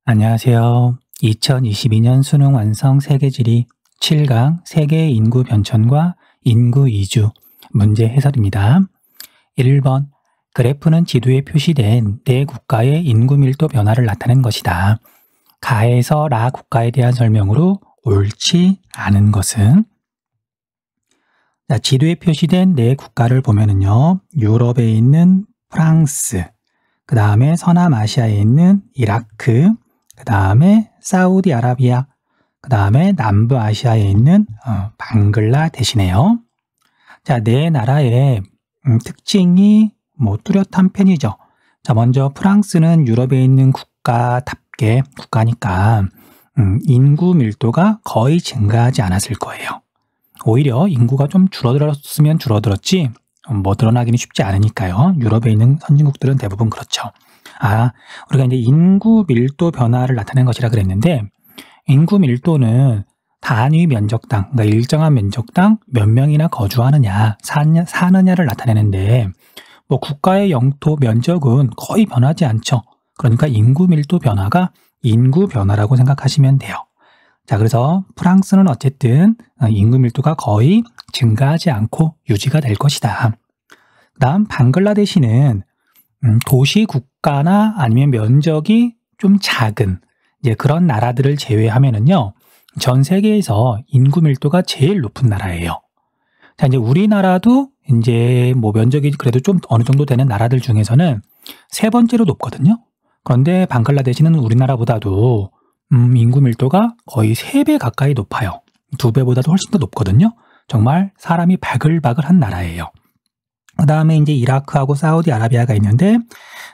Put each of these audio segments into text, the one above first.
안녕하세요. 2022년 수능 완성 세계지리 7강 세계 인구 변천과 인구 이주 문제 해설입니다. 1번 그래프는 지도에 표시된 네 국가의 인구 밀도 변화를 나타낸 것이다. 가에서 라 국가에 대한 설명으로 옳지 않은 것은? 자, 지도에 표시된 네 국가를 보면은요. 유럽에 있는 프랑스, 그 다음에 서남아시아에 있는 이라크, 그 다음에 사우디아라비아, 그 다음에 남부아시아에 있는 방글라데시네요. 자, 네 나라의 특징이 뚜렷한 편이죠. 자, 먼저 프랑스는 유럽에 있는 국가답게 국가니까 인구 밀도가 거의 증가하지 않았을 거예요. 오히려 인구가 좀 줄어들었으면 줄어들었지 늘어나기는 쉽지 않으니까요. 유럽에 있는 선진국들은 대부분 그렇죠. 우리가 이제 인구 밀도 변화를 나타낸 것이라 그랬는데, 인구 밀도는 단위 면적당, 그러니까 일정한 면적당 몇 명이나 거주하느냐, 사느냐를 나타내는데, 국가의 영토 면적은 거의 변하지 않죠. 그러니까 인구 밀도 변화가 인구 변화라고 생각하시면 돼요. 자, 그래서 프랑스는 어쨌든 인구 밀도가 거의 증가하지 않고 유지가 될 것이다. 다음 방글라데시는 도시 국가나 아니면 면적이 좀 작은 이제 그런 나라들을 제외하면은요, 전 세계에서 인구 밀도가 제일 높은 나라예요. 자, 이제 우리나라도 이제 면적이 그래도 좀 어느 정도 되는 나라들 중에서는 세 번째로 높거든요. 그런데 방글라데시는 우리나라보다도 인구 밀도가 거의 3배 가까이 높아요. 2배보다도 훨씬 더 높거든요. 정말 사람이 바글바글한 나라예요. 그 다음에 이제 이라크하고 사우디아라비아가 있는데,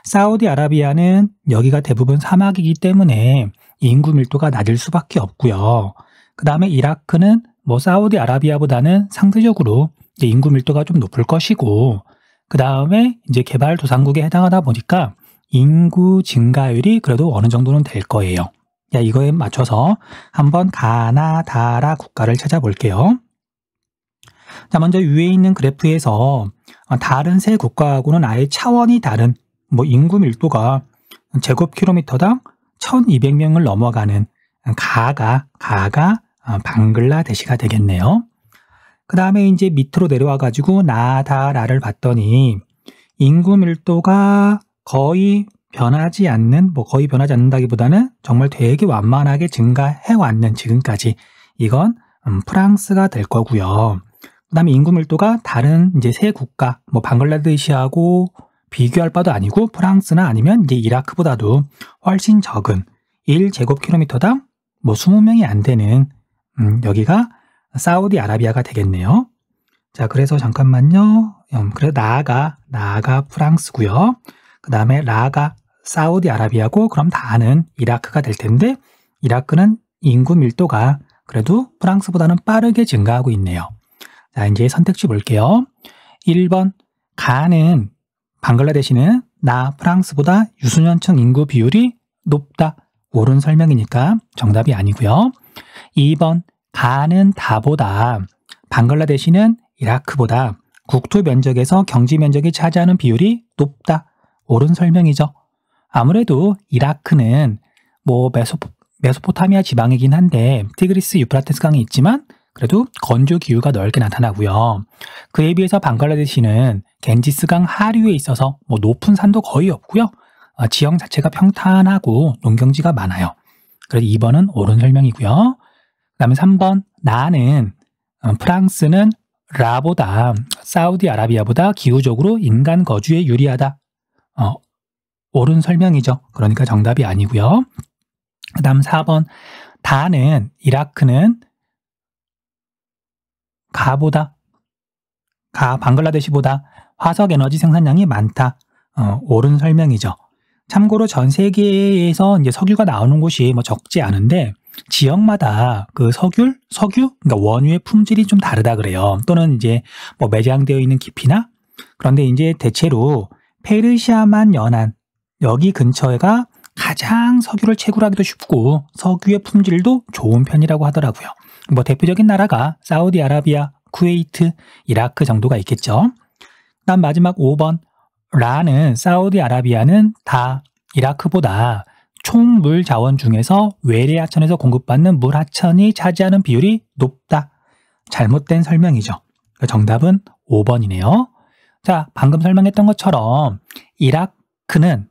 사우디아라비아는 여기가 대부분 사막이기 때문에 인구 밀도가 낮을 수밖에 없고요. 그 다음에 이라크는 사우디아라비아보다는 상대적으로 이제 인구 밀도가 좀 높을 것이고, 그 다음에 이제 개발도상국에 해당하다 보니까 인구 증가율이 그래도 어느 정도는 될 거예요. 자, 이거에 맞춰서 한번 가나다라 국가를 찾아볼게요. 자, 먼저 위에 있는 그래프에서 다른 세 국가하고는 아예 차원이 다른 인구 밀도가 제곱킬로미터당 1200명을 넘어가는 가가 방글라데시가 되겠네요. 그 다음에 이제 밑으로 내려와 가지고 나다라를 봤더니 인구 밀도가 거의 변하지 않는다기보다는 정말 되게 완만하게 증가해 왔는 지금까지, 이건 프랑스가 될 거고요. 그 다음에 인구 밀도가 다른 이제 세 국가, 방글라데시하고 비교할 바도 아니고 프랑스나 아니면 이제 이라크보다도 훨씬 적은 1제곱킬로미터당 20명이 안 되는 여기가 사우디아라비아가 되겠네요. 자, 그래서 잠깐만요. 그래서 나가 프랑스고요. 그 다음에 라가 사우디아라비아고, 그럼 다는 이라크가 될 텐데, 이라크는 인구 밀도가 그래도 프랑스보다는 빠르게 증가하고 있네요. 자, 이제 선택지 볼게요. 1번, 가는 방글라데시는 프랑스보다 유소년층 인구 비율이 높다. 옳은 설명이니까 정답이 아니고요. 2번, 가는 다보다 방글라데시는 이라크보다 국토 면적에서 경지 면적이 차지하는 비율이 높다. 옳은 설명이죠. 아무래도 이라크는 메소포타미아 지방이긴 한데 티그리스 유프라테스 강이 있지만 그래도 건조 기후가 넓게 나타나고요. 그에 비해서 방글라데시는 겐지스강 하류에 있어서 높은 산도 거의 없고요. 지형 자체가 평탄하고 농경지가 많아요. 그래서 2번은 옳은 설명이고요. 그 다음에 3번, 프랑스는 라보다 사우디아라비아보다 기후적으로 인간 거주에 유리하다. 옳은 설명이죠. 그러니까 정답이 아니고요. 그 다음 4번, 이라크는 방글라데시보다 화석 에너지 생산량이 많다. 옳은 설명이죠. 참고로 전 세계에서 이제 석유가 나오는 곳이 적지 않은데 지역마다 그 석유, 그러니까 원유의 품질이 좀 다르다 그래요. 또는 이제 매장되어 있는 깊이나, 그런데 이제 대체로 페르시아만 연안 여기 근처가 가장 석유를 채굴하기도 쉽고 석유의 품질도 좋은 편이라고 하더라고요. 대표적인 나라가 사우디아라비아, 쿠웨이트, 이라크 정도가 있겠죠. 그다음 마지막 5번, 사우디아라비아는 다 이라크보다 총 물 자원 중에서 외래 하천에서 공급받는 물 하천이 차지하는 비율이 높다. 잘못된 설명이죠. 정답은 5번이네요. 자, 방금 설명했던 것처럼 이라크는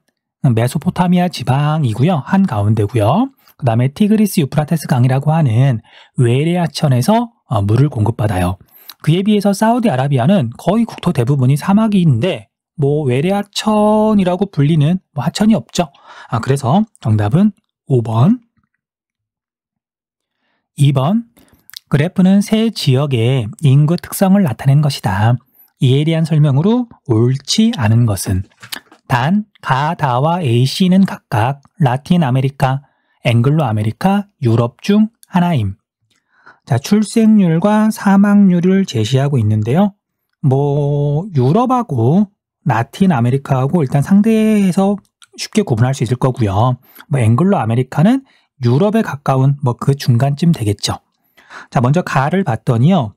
메소포타미아 지방이고요. 한가운데고요. 그 다음에 티그리스 유프라테스 강이라고 하는 외래 하천에서 물을 공급받아요. 그에 비해서 사우디아라비아는 거의 국토 대부분이 사막인데 뭐 외래 하천이라고 불리는 뭐 하천이 없죠. 그래서 정답은 5번. 2번. 그래프는 세 지역의 인구 특성을 나타낸 것이다. 이에 대한 설명으로 옳지 않은 것은 단, 가, 다와 A, C는 각각 라틴 아메리카, 앵글로 아메리카, 유럽 중 하나임. 자, 출생률과 사망률을 제시하고 있는데요. 뭐 유럽하고 라틴 아메리카하고 일단 상대해서 쉽게 구분할 수 있을 거고요. 뭐 앵글로 아메리카는 유럽에 가까운 뭐 그 중간쯤 되겠죠. 자, 먼저 가를 봤더니요.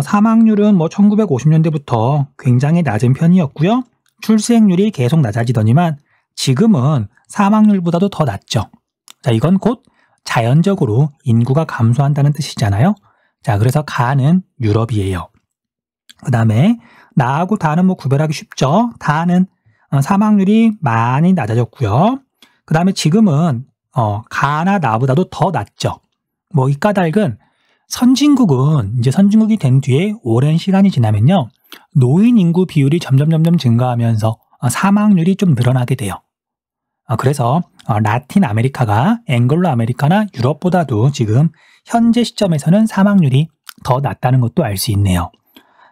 사망률은 뭐 1950년대부터 굉장히 낮은 편이었고요. 출생률이 계속 낮아지더니만 지금은 사망률보다도 더 낮죠. 자, 이건 곧 자연적으로 인구가 감소한다는 뜻이잖아요. 자, 그래서 가는 유럽이에요. 그 다음에 나하고 다는 뭐 구별하기 쉽죠. 다는 사망률이 많이 낮아졌고요. 그 다음에 지금은 가나 나보다도 더 낮죠. 뭐 이 까닭은 선진국은 이제 선진국이 된 뒤에 오랜 시간이 지나면요. 노인 인구 비율이 점점 증가하면서 사망률이 좀 늘어나게 돼요. 그래서 라틴 아메리카가 앵글로 아메리카나 유럽보다도 지금 현재 시점에서는 사망률이 더 낮다는 것도 알 수 있네요.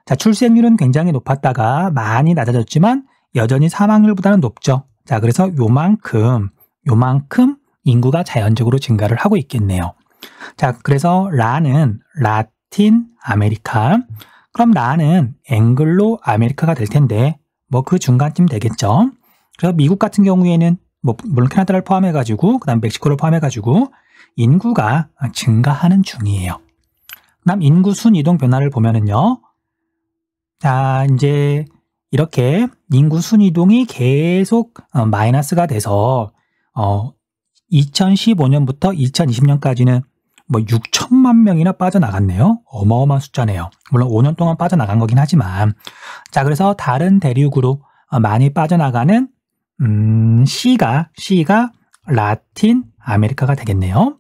자, 출생률은 굉장히 높았다가 많이 낮아졌지만 여전히 사망률보다는 높죠. 자, 그래서 요만큼 인구가 자연적으로 증가를 하고 있겠네요. 자, 그래서 라는 라틴 아메리카, 그럼 라는 앵글로 아메리카가 될 텐데 뭐 그 중간쯤 되겠죠. 그래서 미국 같은 경우에는 뭐 물론 캐나다를 포함해가지고 그다음 멕시코를 포함해가지고 인구가 증가하는 중이에요. 그다음 인구 순이동 변화를 보면은요. 자, 이제 이렇게 인구 순이동이 계속 마이너스가 돼서 2015년부터 2020년까지는 뭐 6천만 명이나 빠져나갔네요. 어마어마한 숫자네요. 물론 5년 동안 빠져나간 거긴 하지만. 자, 그래서 다른 대륙으로 많이 빠져나가는 C가 라틴 아메리카가 되겠네요.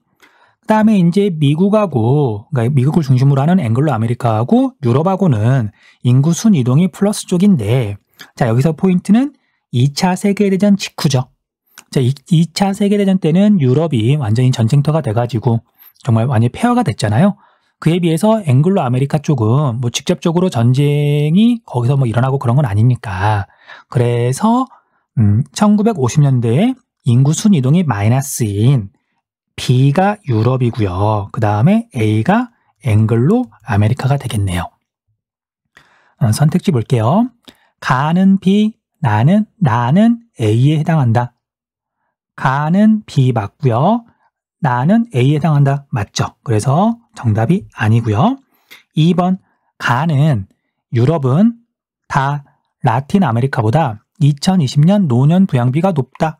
그 다음에 이제 미국하고, 그러니까 미국을 중심으로 하는 앵글로 아메리카하고 유럽하고는 인구 순이동이 플러스 쪽인데, 자, 여기서 포인트는 2차 세계대전 직후죠. 자, 2차 세계대전 때는 유럽이 완전히 전쟁터가 돼가지고 정말 완전히 폐허가 됐잖아요. 그에 비해서 앵글로 아메리카 쪽은 뭐 직접적으로 전쟁이 거기서 뭐 일어나고 그런 건 아니니까. 그래서 1950년대에 인구 순이동이 마이너스인 B가 유럽이고요. 그 다음에 A가 앵글로 아메리카가 되겠네요. 선택지 볼게요. 가는 B, 나는 A에 해당한다. 가는 B 맞고요. 나는 A에 해당한다. 맞죠? 그래서 정답이 아니고요. 2번 가는 유럽은 다 라틴 아메리카보다 2020년 노년 부양비가 높다.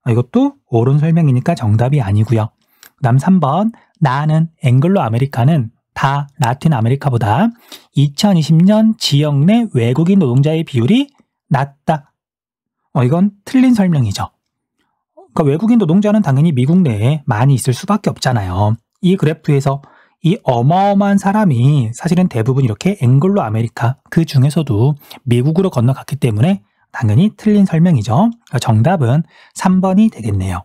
이것도 옳은 설명이니까 정답이 아니고요. 그 다음 3번 나는 앵글로 아메리카는 다 라틴 아메리카보다 2020년 지역 내 외국인 노동자의 비율이 낮다. 이건 틀린 설명이죠. 그러니까 외국인 노동자는 당연히 미국 내에 많이 있을 수밖에 없잖아요. 이 그래프에서 이 어마어마한 사람이 사실은 대부분 이렇게 앵글로 아메리카 그 중에서도 미국으로 건너갔기 때문에 당연히 틀린 설명이죠. 정답은 3번이 되겠네요.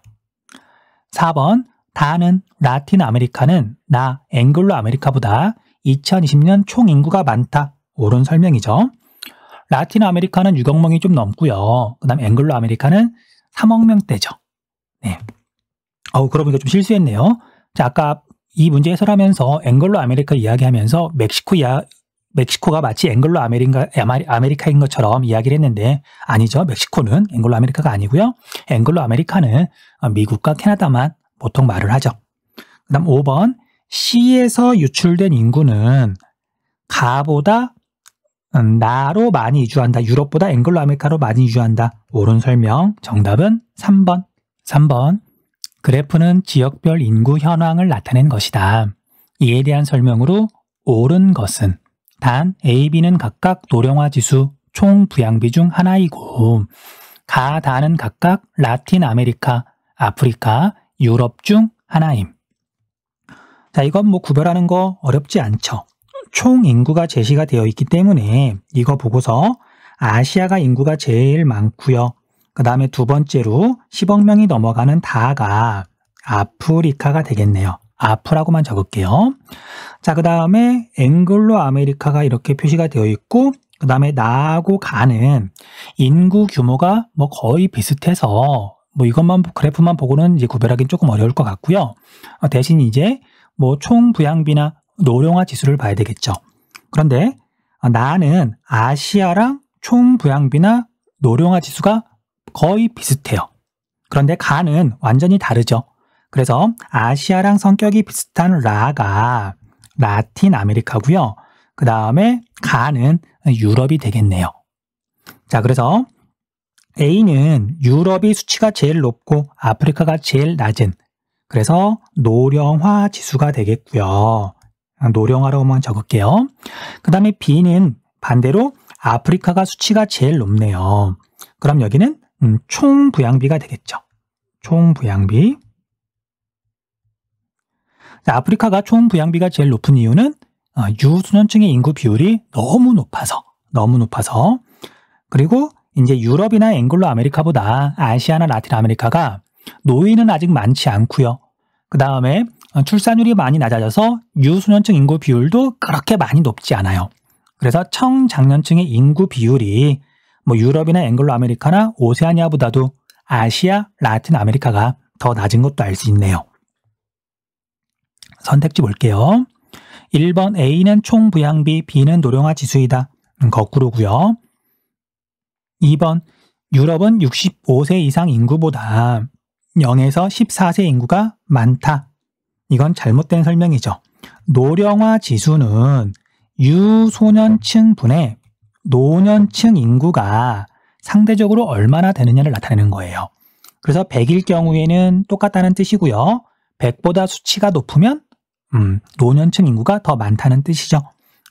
4번 다는 라틴 아메리카는 나 앵글로 아메리카보다 2020년 총 인구가 많다. 옳은 설명이죠. 라틴 아메리카는 6억 명이 좀 넘고요. 그 다음 앵글로 아메리카는 3억 명대죠. 네. 그러고 보니까 좀 실수했네요. 자, 아까 이 문제 해설하면서 앵글로 아메리카 이야기하면서 멕시코가 마치 앵글로 아메리카인 것처럼 이야기를 했는데 아니죠. 멕시코는 앵글로 아메리카가 아니고요. 앵글로 아메리카는 미국과 캐나다만 보통 말을 하죠. 그 다음 5번 C에서 유출된 인구는 가보다 나로 많이 이주한다. 유럽보다 앵글로 아메리카로 많이 이주한다. 옳은 설명. 정답은 3번. 그래프는 지역별 인구 현황을 나타낸 것이다. 이에 대한 설명으로 옳은 것은 단 A, B는 각각 노령화 지수 총 부양비 중 하나이고 가, 다는 각각 라틴 아메리카, 아프리카, 유럽 중 하나임. 자, 이건 뭐 구별하는 거 어렵지 않죠. 총 인구가 제시가 되어 있기 때문에 이거 보고서 아시아가 인구가 제일 많고요. 그 다음에 두 번째로 10억 명이 넘어가는 다가 아프리카가 되겠네요. 아프라고만 적을게요. 자, 그 다음에 앵글로 아메리카가 이렇게 표시가 되어 있고 그 다음에 나하고 가는 인구 규모가 뭐 거의 비슷해서 뭐 이것만 그래프만 보고는 이제 구별하기는 조금 어려울 것 같고요. 대신 이제 뭐 총 부양비나 노령화 지수를 봐야 되겠죠. 그런데 나는 아시아랑 총 부양비나 노령화 지수가 거의 비슷해요. 그런데 가는 완전히 다르죠. 그래서 아시아랑 성격이 비슷한 라가 라틴 아메리카고요. 그 다음에 가는 유럽이 되겠네요. 자, 그래서 A는 유럽이 수치가 제일 높고 아프리카가 제일 낮은, 그래서 노령화 지수가 되겠고요. 노령화로만 적을게요. 그 다음에 B는 반대로 아프리카가 수치가 제일 높네요. 그럼 여기는 총 부양비가 되겠죠. 총 부양비. 자, 아프리카가 총 부양비가 제일 높은 이유는 유소년층의 인구 비율이 너무 높아서 그리고 이제 유럽이나 앵글로 아메리카보다 아시아나 라틴 아메리카가 노인은 아직 많지 않고요. 그 다음에 출산율이 많이 낮아져서 유소년층 인구 비율도 그렇게 많이 높지 않아요. 그래서 청장년층의 인구 비율이 뭐 유럽이나 앵글로 아메리카나 오세아니아보다도 아시아, 라틴 아메리카가 더 낮은 것도 알 수 있네요. 선택지 볼게요. 1번 A는 총 부양비, B는 노령화 지수이다. 거꾸로고요. 2번 유럽은 65세 이상 인구보다 0에서 14세 인구가 많다. 이건 잘못된 설명이죠. 노령화 지수는 유소년층 분의 노년층 인구가 상대적으로 얼마나 되느냐를 나타내는 거예요. 그래서 100일 경우에는 똑같다는 뜻이고요. 100보다 수치가 높으면 노년층 인구가 더 많다는 뜻이죠.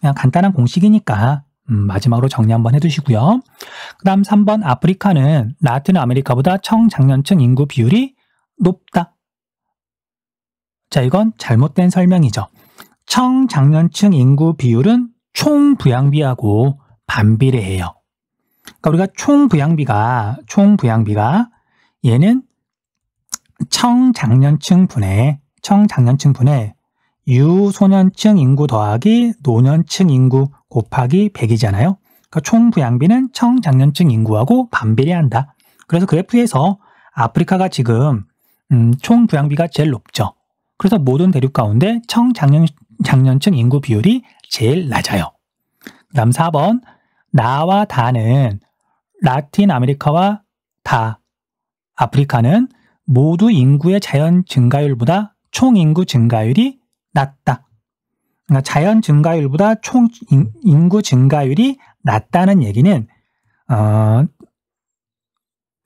그냥 간단한 공식이니까 마지막으로 정리 한번 해두시고요. 그 다음 3번 아프리카는 라틴 아메리카보다 청장년층 인구 비율이 높다. 자, 이건 잘못된 설명이죠. 청장년층 인구 비율은 총 부양비하고 반비례해요. 그러니까 우리가 총 부양비가 얘는 청장년층 분의 유소년층 인구 더하기 노년층 인구 곱하기 100이잖아요. 그러니까 총 부양비는 청장년층 인구하고 반비례한다. 그래서 그래프에서 아프리카가 지금 총 부양비가 제일 높죠. 그래서 모든 대륙 가운데 청장년층 인구 비율이 제일 낮아요. 그 다음 4번 나와 다는 라틴 아메리카와 다 아프리카는 모두 인구의 자연 증가율보다 총 인구 증가율이 낮다. 그러니까 자연 증가율보다 총 인구 증가율이 낮다는 얘기는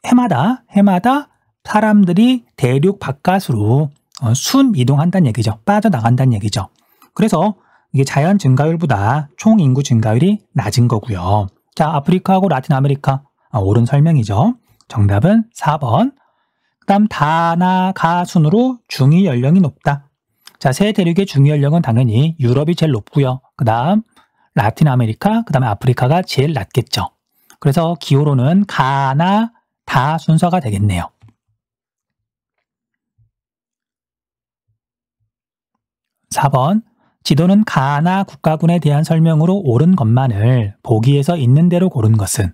해마다 사람들이 대륙 바깥으로 순 이동한다는 얘기죠. 빠져나간다는 얘기죠. 그래서 이게 자연 증가율보다 총 인구 증가율이 낮은 거고요. 자, 아프리카하고 라틴 아메리카 옳은 설명이죠. 정답은 4번. 그 다음 다나 가 순으로 중위 연령이 높다. 자, 세 대륙의 중위 연령은 당연히 유럽이 제일 높고요. 그 다음 라틴 아메리카, 그 다음에 아프리카가 제일 낮겠죠. 그래서 기호로는 가나 다 순서가 되겠네요. 4번 지도는 가나 국가군에 대한 설명으로 옳은 것만을 보기에서 있는 대로 고른 것은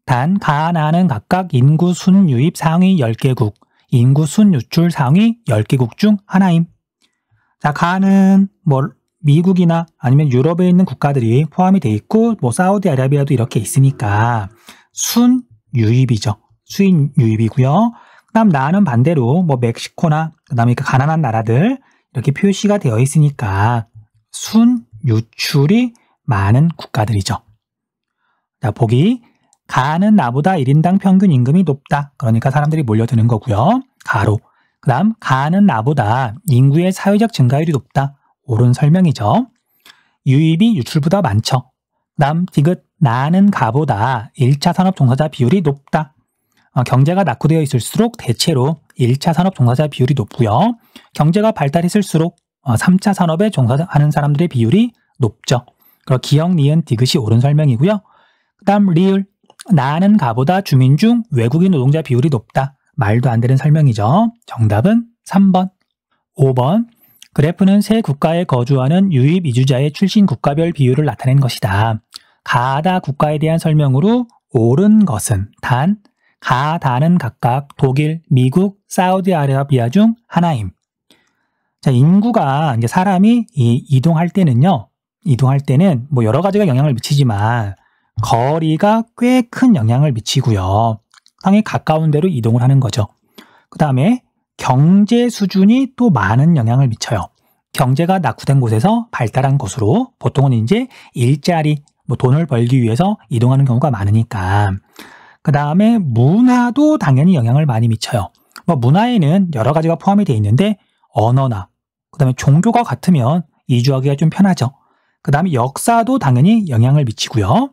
단 가나는 각각 인구 순 유입 상위 10개국, 인구 순 유출 상위 10개국 중 하나임. 자, 가는 뭐 미국이나 아니면 유럽에 있는 국가들이 포함이 돼 있고 뭐 사우디아라비아도 이렇게 있으니까 순 유입이죠. 수인 유입이고요. 그다음 나는 반대로 뭐 멕시코나 그다음에 그 가난한 나라들 이렇게 표시가 되어 있으니까 순 유출이 많은 국가들이죠. 자, 보기 가는 나보다 1인당 평균 임금이 높다. 그러니까 사람들이 몰려드는 거고요. 가로 그 다음 가는 나보다 인구의 사회적 증가율이 높다. 옳은 설명이죠. 유입이 유출보다 많죠. 그 다음 디귿 나는 가보다 1차 산업 종사자 비율이 높다. 경제가 낙후되어 있을수록 대체로 1차 산업 종사자 비율이 높고요. 경제가 발달했을수록 3차 산업에 종사하는 사람들의 비율이 높죠. 그리고 기역, 니은, 디귿이 옳은 설명이고요. 그 다음 리을 나는 가보다 주민 중 외국인 노동자 비율이 높다. 말도 안 되는 설명이죠. 정답은 3번. 5번 그래프는 세 국가에 거주하는 유입 이주자의 출신 국가별 비율을 나타낸 것이다. 가다 국가에 대한 설명으로 옳은 것은 단, 가, 다는 각각 독일, 미국, 사우디아라비아 중 하나임. 자, 인구가 이제 사람이 이동할 때는요. 이동할 때는 뭐 여러 가지가 영향을 미치지만 거리가 꽤 큰 영향을 미치고요. 상당히 가까운 데로 이동을 하는 거죠. 그 다음에 경제 수준이 또 많은 영향을 미쳐요. 경제가 낙후된 곳에서 발달한 곳으로 보통은 이제 일자리, 뭐 돈을 벌기 위해서 이동하는 경우가 많으니까. 그 다음에 문화도 당연히 영향을 많이 미쳐요. 뭐 문화에는 여러 가지가 포함이 되어 있는데 언어나 그 다음에 종교가 같으면 이주하기가 좀 편하죠. 그 다음에 역사도 당연히 영향을 미치고요.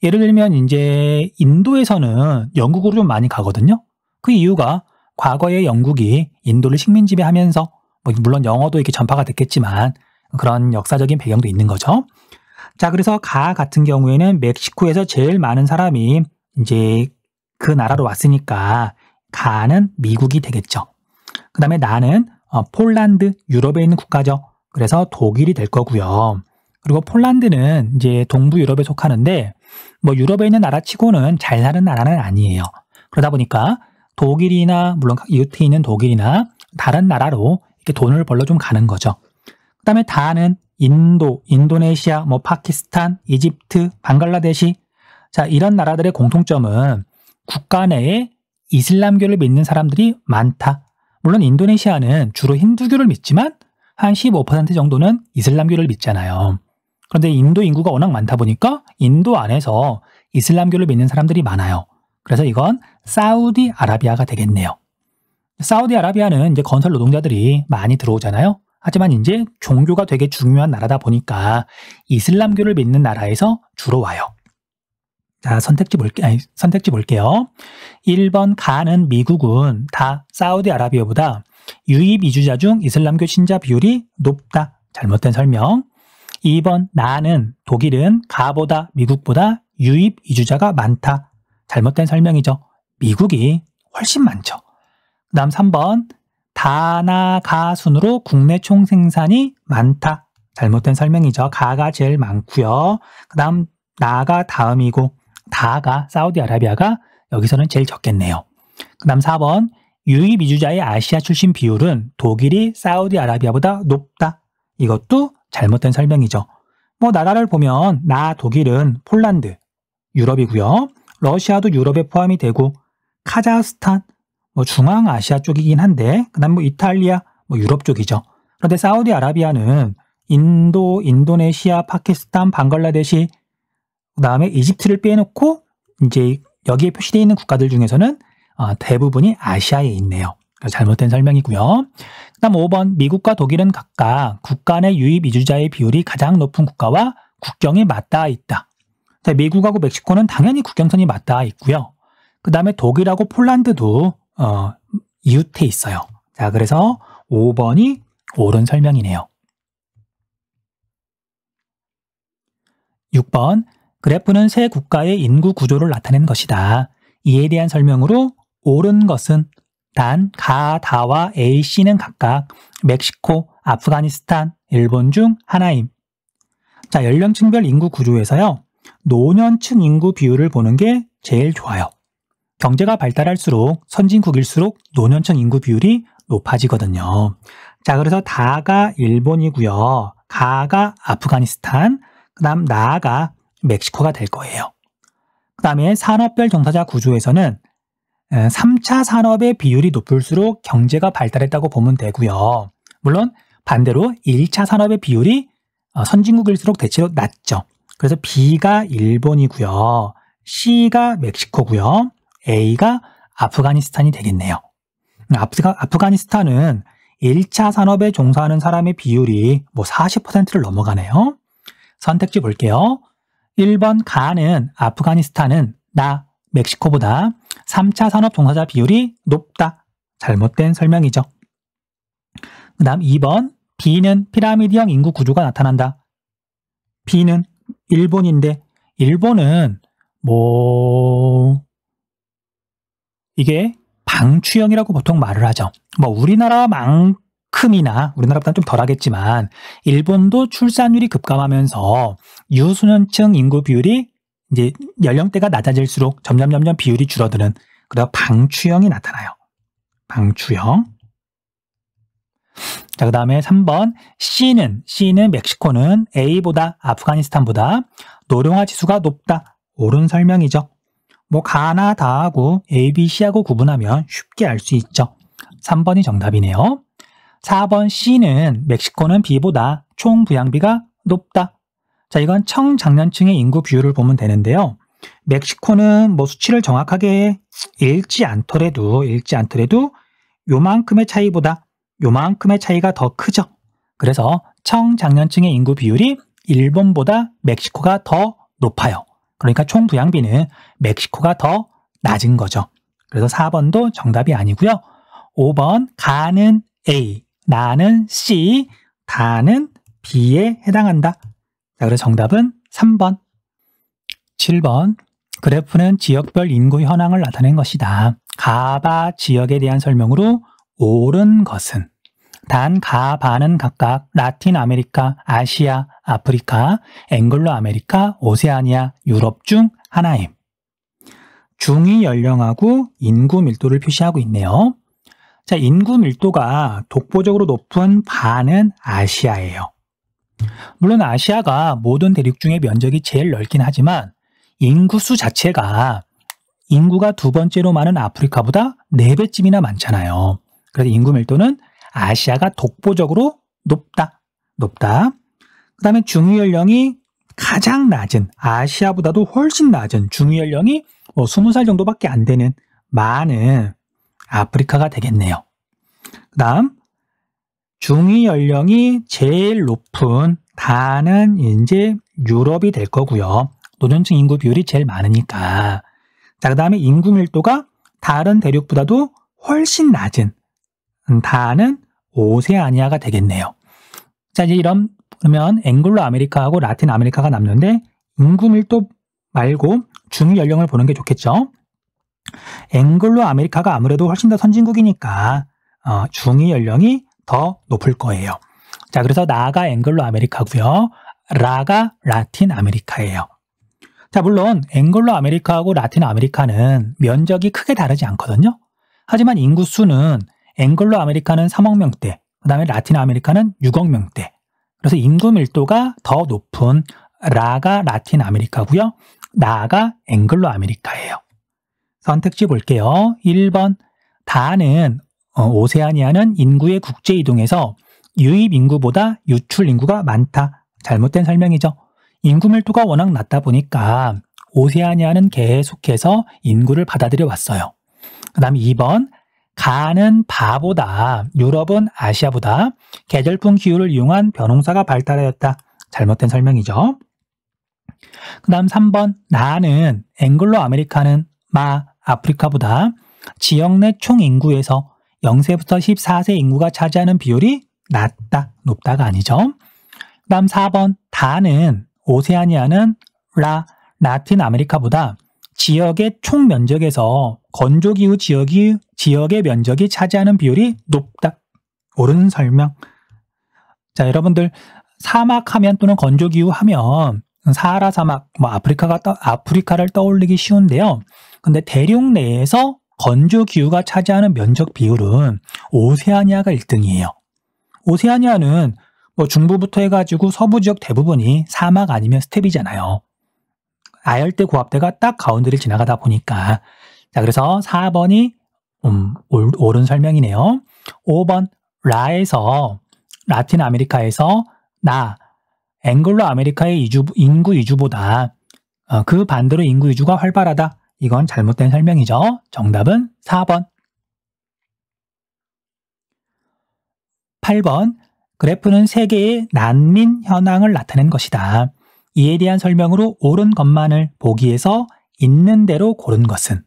예를 들면 이제 인도에서는 영국으로 좀 많이 가거든요. 그 이유가 과거에 영국이 인도를 식민 지배하면서 뭐 물론 영어도 이렇게 전파가 됐겠지만 그런 역사적인 배경도 있는 거죠. 자, 그래서 가 같은 경우에는 멕시코에서 제일 많은 사람이 이제 그 나라로 왔으니까 가는 미국이 되겠죠. 그 다음에 나는 폴란드, 유럽에 있는 국가죠. 그래서 독일이 될 거고요. 그리고 폴란드는 이제 동부 유럽에 속하는데 뭐 유럽에 있는 나라치고는 잘 사는 나라는 아니에요. 그러다 보니까 독일이나 물론 이웃에 있는 독일이나 다른 나라로 이렇게 돈을 벌러 좀 가는 거죠. 그 다음에 다는 인도, 인도네시아, 뭐 파키스탄, 이집트, 방글라데시. 자, 이런 나라들의 공통점은 국가 내에 이슬람교를 믿는 사람들이 많다. 물론 인도네시아는 주로 힌두교를 믿지만 한 15% 정도는 이슬람교를 믿잖아요. 그런데 인도 인구가 워낙 많다 보니까 인도 안에서 이슬람교를 믿는 사람들이 많아요. 그래서 이건 사우디아라비아가 되겠네요. 사우디아라비아는 이제 건설 노동자들이 많이 들어오잖아요. 하지만 이제 종교가 되게 중요한 나라다 보니까 이슬람교를 믿는 나라에서 주로 와요. 자, 선택지 볼게요. 1번 가는 미국은 다 사우디아라비아보다 유입 이주자 중 이슬람교 신자 비율이 높다. 잘못된 설명. 2번 나는 독일은 가보다 미국보다 유입 이주자가 많다. 잘못된 설명이죠. 미국이 훨씬 많죠. 그 다음 3번 다나 가 순으로 국내 총생산이 많다. 잘못된 설명이죠. 가가 제일 많고요. 그 다음 나가 다음이고 다가 사우디아라비아가 여기서는 제일 적겠네요. 그 다음 4번 유입 이주자의 아시아 출신 비율은 독일이 사우디아라비아보다 높다. 이것도 잘못된 설명이죠. 뭐 나라를 보면 나 독일은 폴란드, 유럽이고요. 러시아도 유럽에 포함이 되고 카자흐스탄, 뭐 중앙아시아 쪽이긴 한데 그다음 뭐 이탈리아, 뭐 유럽 쪽이죠. 그런데 사우디아라비아는 인도, 인도네시아, 파키스탄, 방글라데시, 그다음에 이집트를 빼놓고 이제 여기에 표시되어 있는 국가들 중에서는 대부분이 아시아에 있네요. 잘못된 설명이고요. 그다음 5번 미국과 독일은 각각 국가 내 유입 이주자의 비율이 가장 높은 국가와 국경이 맞닿아 있다. 자, 미국하고 멕시코는 당연히 국경선이 맞닿아 있고요. 그 다음에 독일하고 폴란드도 이웃해 있어요. 자, 그래서 5번이 옳은 설명이네요. 6번 그래프는 세 국가의 인구 구조를 나타낸 것이다. 이에 대한 설명으로 옳은 것은 단, 가, 다와 A, C는 각각 멕시코, 아프가니스탄, 일본 중 하나임. 자, 연령층별 인구 구조에서요. 노년층 인구 비율을 보는 게 제일 좋아요. 경제가 발달할수록 선진국일수록 노년층 인구 비율이 높아지거든요. 자, 그래서 다가 일본이고요. 가가 아프가니스탄, 그 다음 나가 멕시코가 될 거예요. 그 다음에 산업별 종사자 구조에서는 3차 산업의 비율이 높을수록 경제가 발달했다고 보면 되고요. 물론 반대로 1차 산업의 비율이 선진국일수록 대체로 낮죠. 그래서 B가 일본이고요. C가 멕시코고요. A가 아프가니스탄이 되겠네요. 아프가니스탄은 1차 산업에 종사하는 사람의 비율이 뭐 40%를 넘어가네요. 선택지 볼게요. 1번 가는 아프가니스탄은 멕시코보다 3차 산업 종사자 비율이 높다. 잘못된 설명이죠. 그 다음 2번 B는 피라미드형 인구 구조가 나타난다. B는 일본인데 일본은 이게 방추형이라고 보통 말을 하죠. 우리나라만큼이나 우리나라보다는 좀 덜하겠지만 일본도 출산율이 급감하면서 유소년층 인구 비율이 이제 연령대가 낮아질수록 점점 비율이 줄어드는 그래서 방추형이 나타나요. 방추형. 자, 그 다음에 3번 C는 멕시코는 A보다 아프가니스탄보다 노령화 지수가 높다. 옳은 설명이죠. 가나 다하고 A, B, C하고 구분하면 쉽게 알 수 있죠. 3번이 정답이네요. 4번 C는 멕시코는 B보다 총 부양비가 높다. 자, 이건 청장년층의 인구 비율을 보면 되는데요. 멕시코는 수치를 정확하게 읽지 않더라도 요만큼의 차이보다 요만큼의 차이가 더 크죠. 그래서 청장년층의 인구 비율이 일본보다 멕시코가 더 높아요. 그러니까 총 부양비는 멕시코가 더 낮은 거죠. 그래서 4번도 정답이 아니고요. 5번 가는 A, 나는 C, 다는 B에 해당한다. 자, 그래서 정답은 3번. 7번 그래프는 지역별 인구 현황을 나타낸 것이다. 가바 지역에 대한 설명으로 옳은 것은 단, 가, 바는 각각 라틴 아메리카, 아시아, 아프리카, 앵글로 아메리카, 오세아니아, 유럽 중 하나임. 중위 연령하고 인구 밀도를 표시하고 있네요. 자, 인구 밀도가 독보적으로 높은 바는 아시아예요. 물론 아시아가 모든 대륙 중에 면적이 제일 넓긴 하지만 인구수 자체가 인구가 두 번째로 많은 아프리카보다 4배쯤이나 많잖아요. 그래서 인구 밀도는 아시아가 독보적으로 높다. 그 다음에 중위 연령이 가장 낮은, 아시아보다도 훨씬 낮은 중위 연령이 20살 정도밖에 안 되는 많은 아프리카가 되겠네요. 그 다음 중위 연령이 제일 높은 다는 이제 유럽이 될 거고요. 노년층 인구 비율이 제일 많으니까. 자, 그 다음에 인구 밀도가 다른 대륙보다도 훨씬 낮은 다는 오세아니아가 되겠네요. 자, 이제 그러면 앵글로 아메리카하고 라틴 아메리카가 남는데 인구 밀도 말고 중위 연령을 보는 게 좋겠죠. 앵글로 아메리카가 아무래도 훨씬 더 선진국이니까 중위 연령이 더 높을 거예요. 자, 그래서 나가 앵글로 아메리카고요. 라가 라틴 아메리카예요. 자, 물론 앵글로 아메리카하고 라틴 아메리카는 면적이 크게 다르지 않거든요. 하지만 인구수는 앵글로 아메리카는 3억 명대, 그 다음에 라틴 아메리카는 6억 명대. 그래서 인구 밀도가 더 높은 라가 라틴 아메리카고요. 나가 앵글로 아메리카예요. 선택지 볼게요. 1번 다는 오세아니아는 인구의 국제 이동에서 유입 인구보다 유출 인구가 많다. 잘못된 설명이죠. 인구 밀도가 워낙 낮다 보니까 오세아니아는 계속해서 인구를 받아들여 왔어요. 그 다음에 2번 가는 바보다 유럽은 아시아보다 계절풍 기후를 이용한 벼농사가 발달하였다. 잘못된 설명이죠. 그 다음 3번 나는 앵글로 아메리카는 아프리카보다 지역 내 총 인구에서 0세부터 14세 인구가 차지하는 비율이 낮다. 높다가 아니죠. 그 다음 4번 다는 오세아니아는 라틴 아메리카보다 지역의 총 면적에서 건조기후 지역의 면적이 차지하는 비율이 높다. 옳은 설명. 자, 여러분들 사막하면 또는 건조기후 하면 사하라 사막, 아프리카를 떠올리기 쉬운데요. 근데 대륙 내에서 건조기후가 차지하는 면적 비율은 오세아니아가 1등이에요. 오세아니아는 중부부터 해가지고 서부 지역 대부분이 사막 아니면 스텝이잖아요. 아열대 고압대가 딱 가운데를 지나가다 보니까. 자, 그래서 4번이 옳은 설명이네요. 5번 라틴 아메리카에서 앵글로 아메리카의 인구 이주보다 그 반대로 인구 이주가 활발하다. 이건 잘못된 설명이죠. 정답은 4번. 8번. 그래프는 세계의 난민 현황을 나타낸 것이다. 이에 대한 설명으로 옳은 것만을 보기 위해서 있는 대로 고른 것은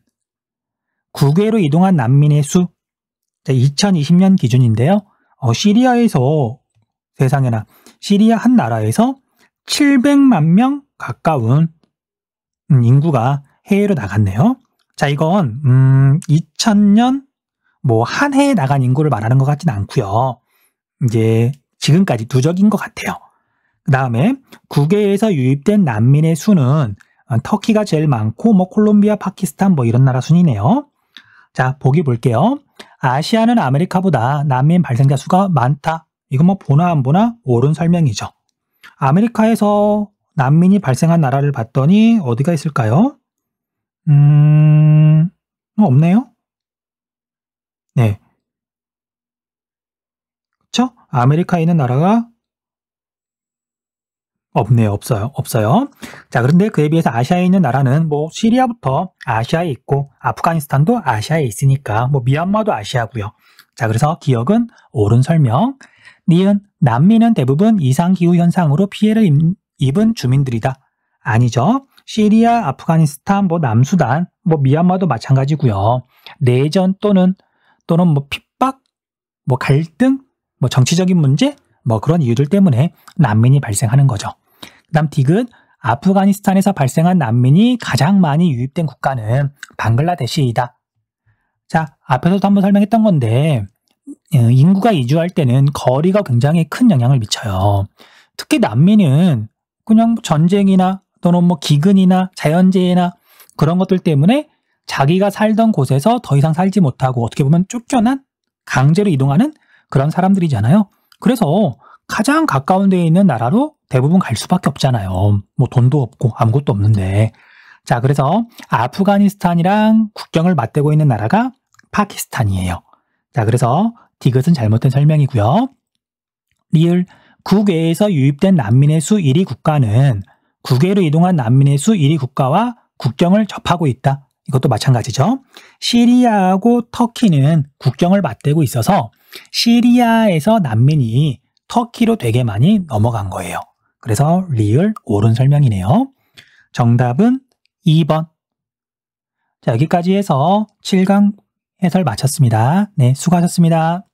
국외로 이동한 난민의 수 2020년 기준인데요. 시리아에서 세상에나 시리아 한 나라에서 700만 명 가까운 인구가 해외로 나갔네요. 자, 이건 2000년 한 해에 나간 인구를 말하는 것 같지는 않고요. 이제 지금까지 누적인 것 같아요. 그 다음에 국외에서 유입된 난민의 수는 터키가 제일 많고 콜롬비아, 파키스탄 이런 나라 순이네요. 자, 보기 볼게요. 아시아는 아메리카보다 난민 발생자 수가 많다. 이거 보나 안 보나 옳은 설명이죠. 아메리카에서 난민이 발생한 나라를 봤더니 어디가 있을까요? 없네요. 네. 그쵸? 아메리카에 있는 나라가 없네요. 없어요. 자, 그런데 그에 비해서 아시아에 있는 나라는 시리아부터 아시아에 있고 아프가니스탄도 아시아에 있으니까 미얀마도 아시아고요. 자, 그래서 기억은 옳은 설명. 니은 난민은 대부분 이상기후 현상으로 피해를 입은 주민들이다. 아니죠. 시리아, 아프가니스탄, 남수단, 미얀마도 마찬가지고요. 내전 또는 핍박, 갈등, 정치적인 문제, 그런 이유들 때문에 난민이 발생하는 거죠. 그다음 디귿, 아프가니스탄에서 발생한 난민이 가장 많이 유입된 국가는 방글라데시이다. 자, 앞에서도 한번 설명했던 건데 인구가 이주할 때는 거리가 굉장히 큰 영향을 미쳐요. 특히 난민은 그냥 전쟁이나 또는 기근이나 자연재해나 그런 것들 때문에 자기가 살던 곳에서 더 이상 살지 못하고 어떻게 보면 쫓겨난 강제로 이동하는 그런 사람들이잖아요. 그래서 가장 가까운 데에 있는 나라로 대부분 갈 수밖에 없잖아요. 돈도 없고 아무것도 없는데. 자, 그래서 아프가니스탄이랑 국경을 맞대고 있는 나라가 파키스탄이에요. 자, 그래서 디귿은 잘못된 설명이고요. 리을, 국외에서 유입된 난민의 수 1위 국가는 국외로 이동한 난민의 수 1위 국가와 국경을 접하고 있다. 이것도 마찬가지죠. 시리아하고 터키는 국경을 맞대고 있어서 시리아에서 난민이 터키로 되게 많이 넘어간 거예요. 그래서 리을 옳은 설명이네요. 정답은 2번. 자, 여기까지 해서 7강 해설 마쳤습니다. 네, 수고하셨습니다.